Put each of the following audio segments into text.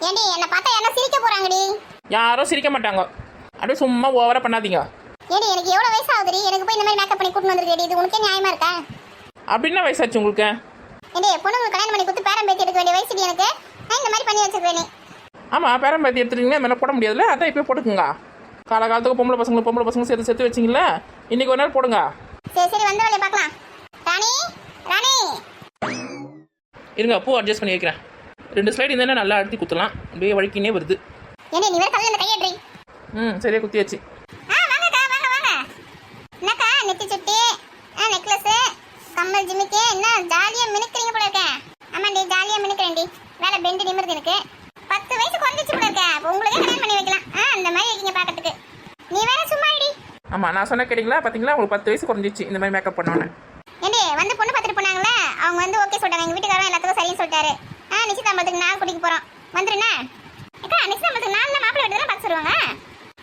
ஏண்டி என்ன பார்த்தா என்ன சிரிக்க போறாங்கடி? யாரும் சிரிக்க மாட்டாங்க. அப்படியே சும்மா ஓவரா பண்ணாதீங்க. ஏண்டி எனக்கு எவ்வளவு வயசு ஆகுதுடி? எனக்கு போய் இந்த மாதிரி மேக்கப் பண்ணி கூட்டு வந்திருக்கேடி. இது உனக்கே நியாயமா இருக்கா? அப்படின்னா வயசாச்சு உங்களுக்கு? ஏண்டி பொண்ணுங்க கல்யாணம் பண்ணி கொடுத்து பேரம் பேத்தி எடுக்க வேண்டிய வயசுடி எனக்கு. நான் இந்த மாதிரி பண்ணி வச்சிருக்கேன். நீ ஆமாம், பேரம் பேத்தி எடுத்துட்டீங்கன்னா மேலே போட முடியாதுல்ல, அதான் இப்போ போட்டுக்குங்க. காலகாலத்துக்கு பொம்பளை பசங்க சேர்த்து வச்சிங்களா, இன்னைக்கு ஒரு நாள் போடுங்க. சரி சரி, வந்த வேலையை பார்க்கலாம். ராணி ராணி இருங்க, பூ அட்ஜஸ்ட் பண்ணி வைக்கிறேன். 2 ஸ்லைடு இருந்தால் நல்லா அழுத்தி குத்தலாம். அப்படியே வழுக்கினே வருது. ஏண்டி நீ வேற கல்ல இந்த கையேட்றி. சரியா குத்தியாச்சு. வாங்கக்கா வாங்க. என்னக்கா நெத்தி சுட்டி, நெக்லஸ், கம்மல், ஜிமிக்கே என்ன ஜாலியா மினுக்குறீங்க போல இருக்கேன். ஆமாண்டி ஜாலியா மினுக்குறேன்டி. வேலை பெண்டு நிமிர்ந்து எனக்கு 10 வயசு குறைஞ்சிச்சு போல இருக்கேன். அப்போ உங்களுக்கே கல்யாணம் பண்ணி வைக்கலாம். அந்த மாதிரி இருக்கீங்க பார்க்கறதுக்கு. நீ வேற சும்மா இடி. ஆமாம், நான் சொன்ன கேட்டிங்களா? பார்த்தீங்களா, உங்களுக்கு 10 வயசு குறைஞ்சிச்சு இந்த மாதிரி மேக்கப் பண்ணோன்னு. ஏண்டி வந்து பொண்ணு பார்த்துட்டு போனாங்களே, அவங்க வந்து ஓகே சொல்லிட்டாங்க. எங்கள் வீட்டுக்காரன் எல்லாத்துக்கும் சரின்னு சொல்லிட்டாரு. நிச்சயதாம்பத்துக்கு நாள் கூட்டிக்கு போகிறோம். வந்துருண்ணே அக்கா. நிச்சயதாம்பத்துக்கு நாளில் மாப்பிள்ளை வீட்டுக்கு பார்க்க சொல்லுவாங்க.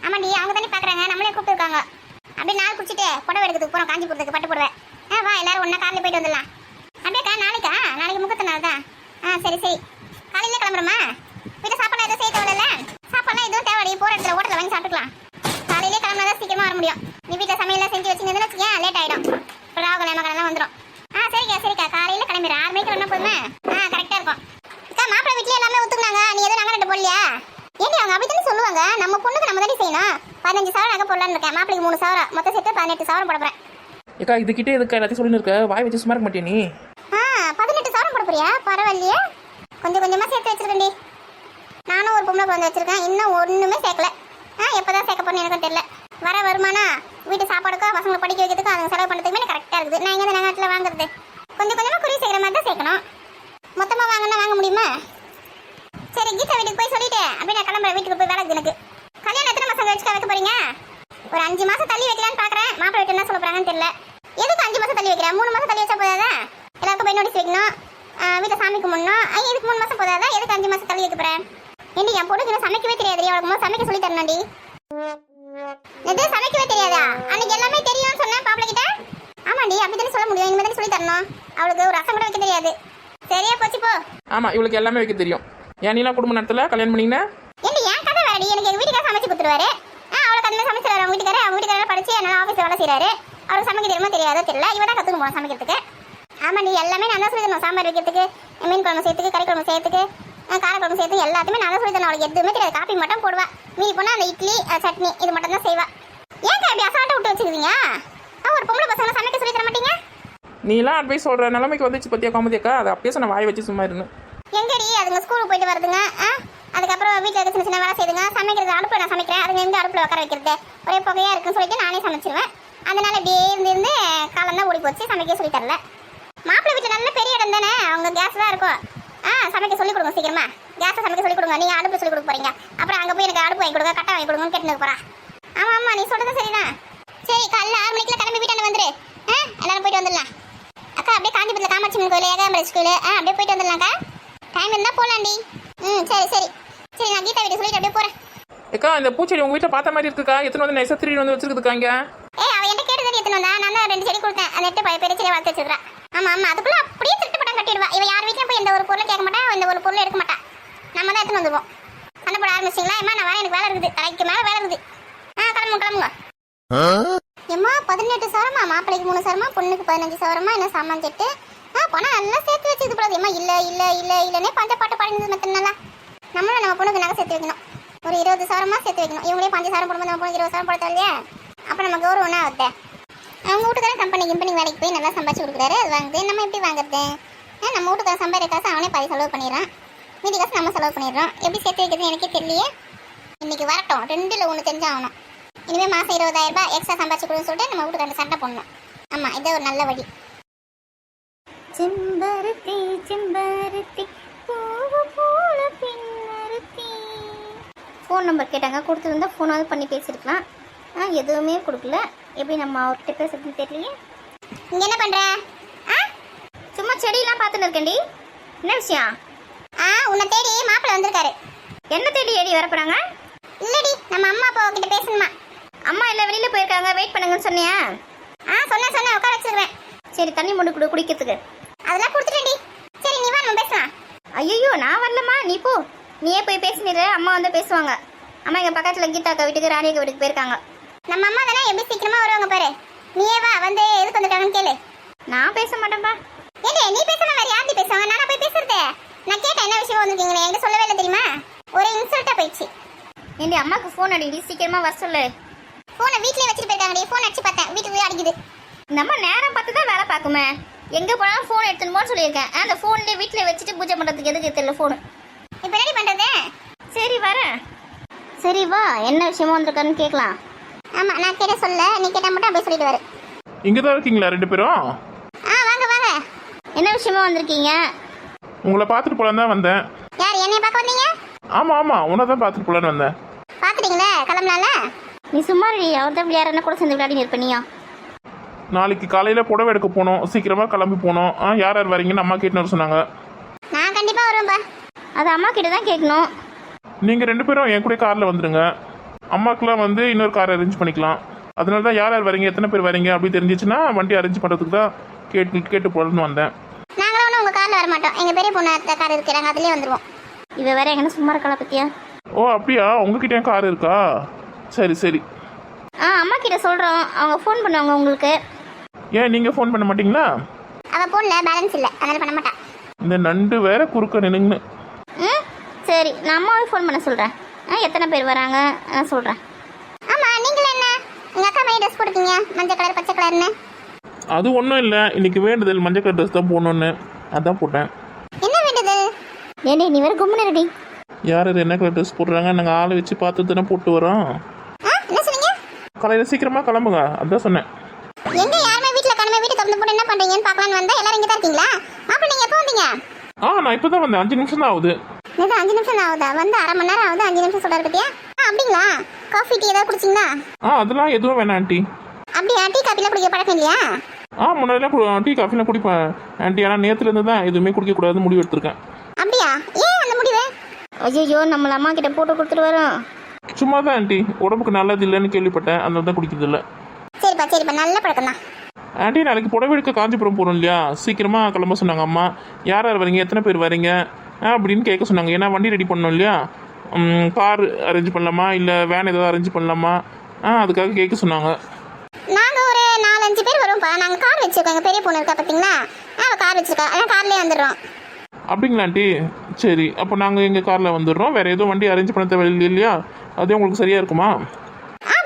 ஆமாண்டி, அவங்க தானே பார்க்குறாங்க, நம்மளே கூப்பிட்டுருக்காங்க. அப்படியே நாள் குடிச்சிட்டு புடவை எடுக்கிறதுக்கு போகிறோம். காஞ்சிபுரத்துக்கு பட்டு போடுவேன். வா எல்லாரும் ஒன்றா காலையில் போயிட்டு வந்துடலாம். அப்படியேக்கா நாளைக்கு முகூர்த்த நாள் தான். சரி காலையிலே கிளம்புறோமா? வீட்டில் சாப்பாடு எதுவும் செய்ய தேவையில்ல. சாப்பாடுலாம் எதுவும் தேவை, போகிற இடத்துல ஹோட்டலில் வாங்கி சாப்பிட்டுக்கலாம். காலையிலே கிளம்புனா தான் சீக்கிரமாக வர முடியும். நீ வீட்டில் சமையலாம் செஞ்சு வச்சுருந்தேன்னு வச்சுக்கேன், லேட் ஆகிடும். இப்போ ராகு கல்யாணம் வந்துடும். சரிக்கா காலையில் கிளம்பிடு. 6 மணிக்கு வரணும் போதுமே. கரெக்டாக இருக்கும். அக்கா மாப்பிள்ளை வீட்டில் எல்லாமே ஒத்துக்குனாங்க. நீ எதுவும் நகை ரெண்டு போடலையா? ஏண்டி அவங்க அப்படி தானே சொல்லுவாங்க. நம்ம பொண்ணுக்கு நம்ம தானே செய்யணும். 15 சவரம் நகை போடலான்னு இருக்கேன். மாப்பிள்ளைக்கு 3 சவரம், மொத்தம் சேர்த்து 18 சவரம் போட போகிறேன். ஏக்கா இதுக்கிட்டே எதுக்கு எல்லாத்தையும் சொல்லின்னு இருக்க? வாய் வச்சு சும்மா இருக்க மாட்டே நீ? 18 சவரம் போட போறியா? பரவாயில்லையே, கொஞ்சமாக சேர்த்து வச்சிருக்கேன்டி. நானும் ஒரு பொம்பளை குழந்தை வச்சிருக்கேன். இன்னும் ஒன்றுமே சேர்க்கல. எப்போதான் சேர்க்க போறேன்னு எனக்கும் தெரியல. வர வருமானம் வீட்டு சாப்பாடுக்கோ பசங்களை படிக்க வைக்கிறதுக்கு அதுங்க செலவு பண்ணுறதுக்குமே கரெக்டாக இருக்குது. நான் இங்கே நாட்டில் வாங்குறது கொஞ்சமாக குறி சேர்க்குற மாதிரி தான் சேர்க்கணும். மொத்தமாக வாங்கினா வாங்க முடியுமா? சரி, கீதா வீட்டுக்கு போய் சொல்லிட்டு அப்படியே நான் கிளம்புற. வீட்டுக்கு போய் வேலை எனக்கு கல்யாணம் எத்தனை மாதம் வச்சுக்க வைக்க போறீங்க? ஒரு 5 மாதம் தள்ளி வைக்கலான்னு பார்க்குறேன். மாப்பிள்ளை வீட்டு என்ன சொல்ல போகிறாங்கன்னு தெரியல. எதுக்கு 5 மாதம் தள்ளி வைக்கிறேன்? 3 மாதம் தள்ளி வச்சா போதாதா? எல்லாருக்கும் போய் நோட்டீஸ் வைக்கணும், வீட்டில் சாமி கும்பிடணும். எதுக்கு 3 மாதம் போதாதா? எதுக்கு 5 மாதம் தள்ளி வைக்க போகிறேன்? ஏண்டி என் பொண்ணுக்கு இன்னும் சமைக்கவே தெரியாது. அவளுக்கு சமைக்க சொல்லி தரணும்டி. எது சமைக்கவே தெரியாதா? அன்னைக்கு எல்லாமே தெரியும்னு சொன்னேன் பாப்பிள்ள கிட்ட. ஆமாண்டி, அப்படி தானே சொல்ல முடியும். இனிமே தானே சொல்லி தரணும். அவளுக்கு ஒரு ரசம் கூட வைக்க தெரியாது. சரியா போச்சு போ. ஆமா, இவளுக்கு எல்லாமே வைக்க தெரியும். ஏன் நீலாம் குடும்ப நேரத்தில் கல்யாணம் பண்ணீங்கன்னா ஏண்டி என் கதை வேறடி. எனக்கு எங்கள் வீட்டுக்கார சமைச்சு கொடுத்துருவாரு. அவளுக்கு அந்த மாதிரி சமைச்சிருவாரு. அவங்க வீட்டுக்காரர் படிச்சு என்னால் ஆஃபீஸில் வேலை செய்கிறாரு. அவருக்கு சமைக்க தெரியுமா தெரியாதோ தெரியல. இவ தான் கற்றுக்கணும் போகணும் சமைக்கிறதுக்கு. ஆமாண்டி, எல்லாமே நான் தான் சொல்லி தரணும். சாம்பார் வைக்கிறதுக்கு, மீன் குழம்பு செய்யறதுக்கு, கறி குழம்பு செய்யறதுக்கு, காரக்குழம்பு செய்யறதுக்கு எல்லாத்தையுமே நான் தான் சொல்லி தரணும். அவளுக்கு எதுவுமே தெரியாது. காப்பி மட்டும் போடுவா. மீதி போனால் அந்த இட்லி சட்னி இது மட்டும் தான் செய்வா. ஏன் அப்படி அசால்ட்டை விட்டு வச்சுருக்கீங்க? ஒரு பொம்பளை பசங்களை சமைக்க சொல்லி தர மாட்டீங்க? நீலாம் அட்வைஸ் சொல்கிற நிலைமைக்கு வந்துச்சு பற்றியா காமதியக்கா? அதை அப்படியே சொன்ன வாய் வச்சு சும்மா இருந்தேன். எங்கடி அதுங்க ஸ்கூலுக்கு போயிட்டு வருதுங்க. அதுக்கப்புறம் வீட்டில் இருக்க சின்ன வேலை செய்யுதுங்க. சமைக்கிறது அடுப்பில் நான் சமைக்கிறேன். அதுங்க எங்கே அடுப்பில் உட்கார வைக்கிறது ஒரே புகையாக இருக்குன்னு சொல்லிட்டு நானே சமைச்சிருவேன். அதனால் இப்படியே இருந்து காலம் தான் ஓடி போச்சு. சமைக்க சொல்லி தரல. மாப்பிள்ளை வீட்டில் நல்ல பெரிய இடம் தானே, அவங்க கேஸ் தான் இருக்கும். சமைக்க சொல்லிக் கொடுங்க சீக்கிரமா. கேஸை சமைக்க சொல்லிக் கொடுங்க. நீங்கள் அடுப்பு சொல்லிக் கொடுக்க போறீங்க. அப்புறம் அங்கே போய் எனக்கு அடுப்பு வாங்கி கொடுங்க, கட்டை வாங்கி கொடுங்கன்னு கேட்டு போறா. ஆமாம், நீ சொல்கிறது சரிதான். சரி, காலையில் 6 மணிக்குள்ள கிளம்பி வீட்டாண்ட வந்துரு. எல்லாரும் போயிட்டு வந்துடலாம். அக்கா அப்படியே காஞ்சிபுரத்தில் காமாட்சி அம்மன் கோயில், ஏகாம்பரேஸ்வர் கோயில் அப்படியே போயிட்டு வந்துடலாம்க்கா. டைம் இருந்தால் போகலாண்டி. சரி நான் கீதா வீட்டு சொல்லிட்டு அப்படியே போகிறேன். ஏக்கா இந்த பூச்செடி உங்கள் வீட்டில் பார்த்த மாதிரி இருக்குக்கா? எத்தனை வந்து நைஸாக 3 வந்து வச்சிருக்குதுக்கா இங்கே? அவன் என்கிட்ட கேட்டு எத்தனை வந்தா? நான் தான் 2 செடி கொடுத்தேன். அந்த 8 பெரிய செடியை வளர்த்து வச்சிருக்கா. ஆமாம், அதுக்குள்ளே அப்படியே திருட்டு படம் கட்டிடுவா. இவன் யார் வீட்டில் போய் எந்த ஒரு பொருளும் கேட்க மாட்டா, எந்த ஒரு பொருளும் எடுக்க மாட்டா. நம்ம தான் எடுத்துன்னு வந்துடுவோம். சண்டை போட ஆரம்பிச்சிங்களா? நான் வரேன், எனக்கு வேலை இருக்குது. தலைக்கு மேலே வேலை இருக்குது. கிளம்புங்க. எம்மா 18 சவரமா? மாப்பிள்ளைக்கு 3 சவரமா, பொண்ணுக்கு 15 சவரமா? என்ன சாமான் செட்டு? பணம் நல்லா சேர்த்து வச்சுது போடாது. எம்மா இல்லைன்னே பஞ்ச பாட்டு பாடினது மத்தனால. நம்மளும் நம்ம பொண்ணுக்கு நகை சேர்த்து வைக்கணும். ஒரு 20 சவரமா சேர்த்து வைக்கணும். இவங்களே 5 சவரம் போடும்போது நம்ம பொண்ணுக்கு 20 சவரம் போட இல்லையா? அப்போ நம்ம கௌரவம்னா ஆகுது. அவங்க வீட்டுக்காரன் கம்பெனி வேலைக்கு போய் நல்லா சம்பாதிச்சு கொடுக்குறாரு. அது வாங்குது. நம்ம எப்படி வாங்குறது? நம்ம வீட்டுக்கார சம்பாதிக்கிற காசு அவனே பாதி செலவு பண்ணிடுறான். மீதி காசு நம்ம செலவு பண்ணிடுறோம். எப்படி சேர்த்து வைக்கிறது எனக்கே தெரியலையே. இன்னைக்கு வரட்டும், 2ல் 1 தெரிஞ்சா ஆகணும். இனிமேல் மாதம் 20,000 ரூபாய் எக்ஸ்ட்ரா சம்பாதிச்சு கொடுன்னு சொல்லிட்டு நம்ம வீட்டுக்கு சண்டை போடணும். ஆமாம், இதே ஒரு நல்ல வழி. செம்பருத்தி செம்பருத்தி பூவு போல பின்னருத்தி. ஃபோன் நம்பர் கேட்டாங்க, கொடுத்துருந்தா ஃபோனாவது பண்ணி பேசியிருக்கலாம். எதுவுமே கொடுக்கல. எப்படி நம்ம அவர்கிட்ட பேசுறதுன்னு தெரியலையே. இங்கே என்ன பண்ணுற? சும்மா செடியெல்லாம் பார்த்துன்னு இருக்கேன்டி. என்ன விஷயம்? உன்னை தேடி மாப்பிள்ளை வந்திருக்காரு. என்ன தேடி ஏடி வரப்போறாங்க? இல்லடி, நம்ம அம்மா அப்பா கிட்ட பேசணுமா. அம்மா இல்லை, வெளியில் போயிருக்காங்க, வெயிட் பண்ணுங்கன்னு சொன்னியா? சொன்னேன், உட்கார வச்சிருவேன். சரி, தண்ணி மூணு குடிக்கிறதுக்கு அதெல்லாம் கொடுத்துட்டேன்டி. சரி, நீ வா, நம்ம பேசலாம். ஐயோ, நான் வரலம்மா, நீ போ. நீயே போய் பேசினிரு, அம்மா வந்து பேசுவாங்க. அம்மா எங்கள் பக்கத்தில் கீதா அக்கா வீட்டுக்கு ராணி அக்கா வீட்டுக்கு போயிருக்காங்க. நம்ம அம்மா தானே எப்படி சீக்கிரமா வருவாங்க பாரு. நீயே வா, வந்து எதுக்கு வந்துட்டாங்கன்னு கேளு. நான் பேச மாட்டேன்ப்பா. ஏண்டே நீ பேசாம வேற யார்டி பேசுவாங்க? நானா போய் பேசுறது? நான் கேட்டேன் என்ன விஷயம் வந்திருக்கீங்க, என்கிட்ட சொல்லவே இல்லை தெரியுமா? ஒரு இன்சல்ட்டா போயிடுச்சு. ஏண்டி அம்மாவுக்கு ஃபோன் அடிக்கடி சீக்கிரமாக வர சொல்லு. போனை வீட்லயே வச்சுட்டு போயிட்டாங்கடி. போன் அடிச்சு பார்த்தேன், வீட்டுக்கு போய் அடிக்குது. நம்ம நேரம் பார்த்து தான் வேலை பார்க்குமே. எங்கே போனாலும் ஃபோன் எடுத்துன்னு போன்னு சொல்லியிருக்கேன். அந்த ஃபோன்லேயே வீட்டில் வச்சுட்டு பூஜை பண்ணுறதுக்கு எதுக்கு தெரியல ஃபோனு. இப்போ ரெடி பண்றது? சரி வரேன். சரி வா, என்ன விஷயமா வந்திருக்காருன்னு கேட்கலாம். ஆமா, நான் கேட்ட சொல்ல, நீ கேட்டா மட்டும் அப்படியே சொல்லிட்டு வரு. இங்கே தான் இருக்கீங்களா 2 பேரும்? வாங்க வாங்க. என்ன விஷயமா வந்திருக்கீங்க? உங்களை பார்த்துட்டு போலான்னு தான் வந்தேன். யார் என்னைய பார்க்க வந்தீங்க? ஆமாம் உன்னை தான் பார்த்துட்டு போலான்னு வந்தேன். பார்த்துட்டீங்களே, கிளம்பலாம்ல? நீ சும்மா ரெடி. அவர் தான் யார் என்ன கூட சேர்ந்து விளையாடி இருப்பீங்க. நாளைக்கு காலையில் புடவை எடுக்க போகணும், சீக்கிரமாக கிளம்பி போகணும். யார் யார் வரீங்கன்னு அம்மா கேட்டுன்னு சொன்னாங்க. நான் கண்டிப்பா வருவேன்ப்பா. அது அம்மா கிட்ட தான் கேட்கணும். நீங்கள் 2 பேரும் என் கூட காரில் வந்துடுங்க. அம்மாக்கெலாம் வந்து இன்னொரு கார் அரேஞ்ச் பண்ணிக்கலாம். அதனால தான் யார் யார் வரீங்க, எத்தனை பேர் வரீங்க அப்படி தெரிஞ்சிச்சுன்னா வண்டி அரேஞ்ச் பண்ணுறதுக்கு தான் கேட்டு போகணுன்னு வந்தேன். நாங்களும் ஒன்றும் உங்க கார்ல வர மாட்டோம். எங்க பெரிய பொண்ணு கார் இருக்கிறாங்க, அதுலயே வந்துருவோம். இவ வேற எங்கன்னா சும்மா இருக்கலாம் பத்தியா? ஓ அப்படியா, உங்ககிட்ட என் கார் இருக்கா? சரி. அம்மா கிட்ட சொல்கிறோம், அவங்க ஃபோன் பண்ணுவாங்க உங்களுக்கு. ஏன் நீங்கள் ஃபோன் பண்ண மாட்டீங்களா? அவ போன்ல பேலன்ஸ் இல்ல, அதனால பண்ண மாட்டா. இந்த நண்டு வேற குறுக்க நின்னுங்கன்னு. சரி, நான் அம்மாவே ஃபோன் பண்ண சொல்கிறேன். எத்தனை பேர் வராங்க நான் சொல்கிறேன். ஆமா, நீங்கள என்ன எங்க அக்கா மாதிரி ட்ரெஸ் போட்டுக்கீங்க, மஞ்சள் கலர் பச்சை கலர்னு? அது ஒன்றும் இல்லை, இன்னைக்கு வேண்டுதல் மஞ்சள் கலர் ட்ரெஸ் தான் போடணுன்னு அதான் போட்டேன். என்ன வேண்டுதல்? ஏண்டி நீ வேற கும்முன்னு ரெடி. யார் என்ன கலர் ட்ரெஸ் போடுறாங்க, நாங்கள் ஆளை வச்சு பார்த்து தானே போட்டு வரோம். என்ன சொன்னீங்க? காலையில் சீக்கிரமாக கிளம்புங்க, அதான் சொன்னேன். எங்க யாருமே வீட்ல கடமை வீட்டு திறந்து போட்டு என்ன பண்றீங்கன்னு பார்க்கலான்னு வந்தா எல்லாரும் இங்க தான் இருக்கீங்களா? அப்ப நீங்க எப்போ வந்தீங்க? நான் இப்போ தான் வந்தேன், 5 நிமிஷம் தான் ஆகுது. இது 5 நிமிஷம் தான் ஆகுதா? வந்து அரை மணி நேரம் ஆகுது, 5 நிமிஷம் சொல்றாரு பத்தியா? அப்படிங்களா? காஃபி டீ ஏதாவது குடிச்சிங்களா? அதெல்லாம் எதுவும் வேணாம் ஆண்டி. அப்படியா? டீ காஃபிலாம் குடிக்க பழக்கம் இல்லையா? முன்னாடிலாம் டீ காஃபிலாம் குடிப்பேன் ஆண்டி, ஆனால் நேற்றுலேருந்து தான் எதுவுமே குடிக்கக்கூடாதுன்னு முடிவு எடுத்திருக்கேன். அப்படியா? ஏன் அந்த முடிவு? ஐயோ, நம்மள அம்மா கிட்ட போட்டு கொடுத்துட்டு வரோம். சும்மா தான் ஆண்டி, உடம்புக்கு நல்லது இல்லைன்னு கேள்விப்பட்டேன், அதனால தான் குடிக்கிறது இல்லை. சரிப்பா, நல்ல பழக்கம் தான். ஆண்டி நாளைக்கு புடவை எடுக்க காஞ்சிபுரம் போகிறோம் இல்லையா, சீக்கிரமாக கிளம்ப சொன்னாங்க அம்மா. யார் யார் வரீங்க, எத்தனை பேர் வரீங்க அப்படின்னு கேட்க சொன்னாங்க. ஏன்னா வண்டி ரெடி பண்ணணும் இல்லையா, கார் அரேஞ்ச் பண்ணலாமா இல்லை வேன் ஏதாவது அரேஞ்ச் பண்ணலாமா, அதுக்காக கேட்க சொன்னாங்க. நாங்க ஒரு 4-5 பேர் வருவோம்ப்பா. நாங்க கார் வச்சிருக்கோம். எங்க பெரிய பொண்ணு இருக்கா பாத்தீங்களா, கார் வச்சிருக்கா, அதான் கார்லயே வந்துடுறோம். அப்படிங்களா ஆண்டி? சரி, அப்போ நாங்கள் எங்கள் காரில் வந்துடுறோம். வேறு எதுவும் வண்டி அரேஞ்ச் பண்ண தேவை இல்லையா? அதே உங்களுக்கு சரியாக இருக்குமா?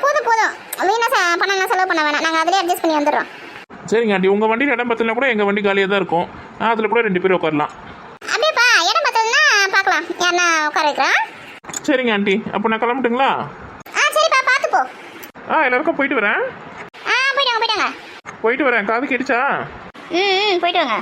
போதும் வீணா பணம்லாம் செலவு பண்ண வேணாம், நாங்க அதிலே அட்ஜஸ்ட் பண்ணி வந்துடுறோம். சரிங்க ஆண்டி, உங்கள் வண்டியில் இடம் பத்தலைனா கூட எங்கள் வண்டி காலியாக தான் இருக்கும், அதில் கூட 2 பேர் உட்காரலாம். அப்படியேப்பா, இடம் பத்தலன்னா பார்க்கலாம், யாருன்னா உட்கார வைக்கிறேன். சரிங்க ஆண்டி, அப்போ நான் கிளம்பட்டுங்களா? சரிப்பா, பார்த்து போ. எல்லாருக்கும் போயிட்டு வரேன். போயிட்டாங்க. போயிட்டு வரேன், காது கேட்டுச்சா? போயிட்டு வாங்க.